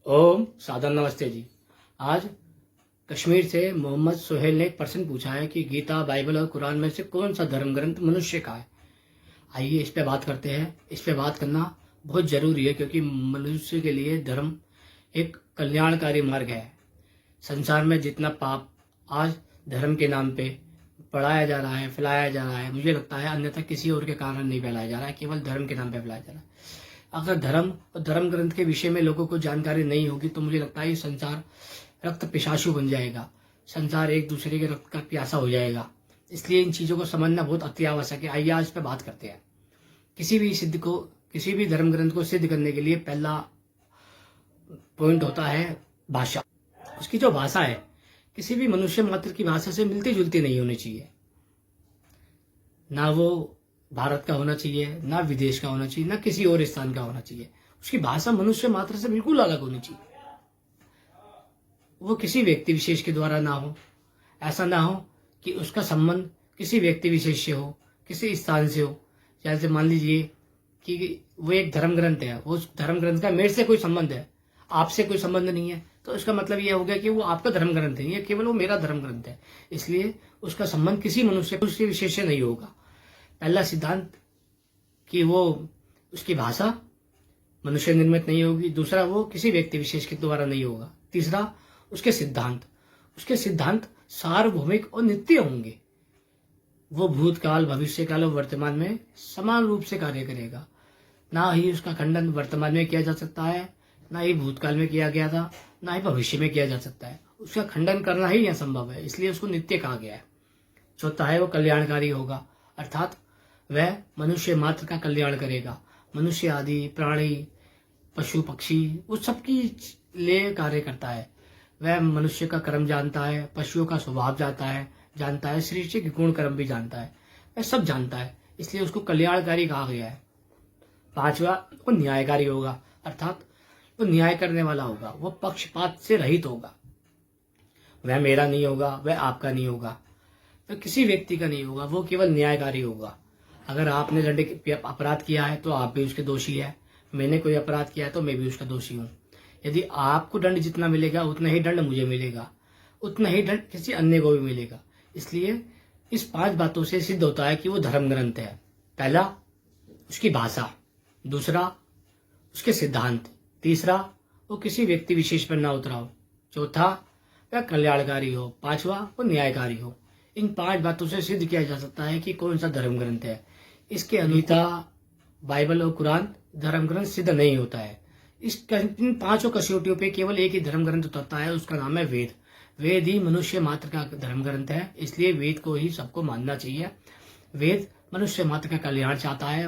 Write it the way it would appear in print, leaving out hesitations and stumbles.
ओम सादर नमस्ते जी। आज कश्मीर से मोहम्मद सोहेल ने एक प्रश्न पूछा है कि गीता, बाइबल और कुरान में से कौन सा धर्म ग्रंथ मनुष्य का है। आइए इस पे बात करते हैं। इस पे बात करना बहुत जरूरी है क्योंकि मनुष्य के लिए धर्म एक कल्याणकारी मार्ग है। संसार में जितना पाप आज धर्म के नाम पे पढ़ाया जा रहा है, फैलाया जा रहा है, मुझे लगता है अन्यथा किसी और के कारण नहीं फैलाया जा रहा है, केवल धर्म के नाम पे फैलाया जा रहा है। अगर धर्म और धर्म ग्रंथ के विषय में लोगों को जानकारी नहीं होगी तो मुझे लगता है ये संसार रक्त पिशाचु बन जाएगा। संसार एक दूसरे के रक्त का प्यासा हो जाएगा। इसलिए इन चीजों को समझना बहुत अति आवश्यक है। आइए आज पे बात करते हैं। किसी भी धर्म ग्रंथ को सिद्ध करने के लिए पहला पॉइंट होता है भाषा। उसकी जो भाषा है किसी भी मनुष्य मात्र की भाषा से मिलती जुलती नहीं होनी चाहिए। ना वो भारत का होना चाहिए, ना विदेश का होना चाहिए, ना किसी और स्थान का होना चाहिए। उसकी भाषा मनुष्य मात्र से बिल्कुल अलग होनी चाहिए। वो किसी व्यक्ति विशेष के द्वारा ना हो। ऐसा ना हो कि उसका संबंध किसी व्यक्ति विशेष से हो, किसी स्थान से हो। जैसे मान लीजिए कि वो एक धर्म ग्रंथ है, वो उस धर्म ग्रंथ का मेरे से कोई संबंध है, आपसे कोई संबंध नहीं है, तो इसका मतलब ये हो गया कि वो आपका धर्म ग्रंथ नहीं है, केवल वो मेरा धर्म ग्रंथ है। इसलिए उसका संबंध किसी मनुष्य किसी विशेष से नहीं होगा। पहला सिद्धांत कि वो उसकी भाषा मनुष्य निर्मित नहीं होगी। दूसरा, वो किसी व्यक्ति विशेष के द्वारा नहीं होगा। तीसरा, उसके सिद्धांत सार्वभौमिक और नित्य होंगे। वो भूतकाल, भविष्यकाल और वर्तमान में समान रूप से कार्य करेगा। ना ही उसका खंडन वर्तमान में किया जा सकता है, ना ही भूतकाल में किया गया था, ना ही भविष्य में किया जा सकता है। उसका खंडन करना ही असंभव है, इसलिए उसको नित्य कहा गया है। चौथा है वो कल्याणकारी होगा, अर्थात वह मनुष्य मात्र का कल्याण करेगा। मनुष्य आदि प्राणी, पशु पक्षी, वो सबकी लिए कार्य करता है। वह मनुष्य का कर्म जानता है, पशुओं का स्वभाव जानता है, सृष्टि के गुण कर्म भी जानता है। वह सब जानता है, इसलिए उसको कल्याणकारी कहा गया है। पांचवा, वो न्यायकारी होगा, अर्थात वो न्याय करने वाला होगा। वो पक्षपात से रहित होगा। वह मेरा नहीं होगा, वह आपका नहीं होगा, वह किसी व्यक्ति का नहीं होगा। वो केवल न्यायकारी होगा। अगर आपने अपराध किया है तो आप भी उसके दोषी है। मैंने कोई अपराध किया है तो मैं भी उसका दोषी हूँ। यदि आपको दंड जितना मिलेगा उतना ही दंड मुझे मिलेगा, उतना ही दंड किसी अन्य को भी मिलेगा। इसलिए इस 5 बातों से सिद्ध होता है कि वो धर्म ग्रंथ है। पहला, उसकी भाषा। दूसरा, उसके सिद्धांत। तीसरा, वो किसी व्यक्ति विशेष पर ना उतरा हो। चौथा, वह कल्याणकारी हो। पांचवा, वो न्यायकारी हो। इन 5 बातों से सिद्ध किया जा सकता है कि कौन सा धर्म ग्रंथ है। इसके गीता, बाइबल और कुरान धर्म ग्रंथ सिद्ध नहीं होता है। इन 5 कसौटियों पे केवल एक ही धर्म ग्रंथ उतरता है, उसका नाम है वेद। वेद ही मनुष्य मात्र का धर्म ग्रंथ है, इसलिए वेद को ही सबको मानना चाहिए। वेद मनुष्य मात्र का कल्याण चाहता है।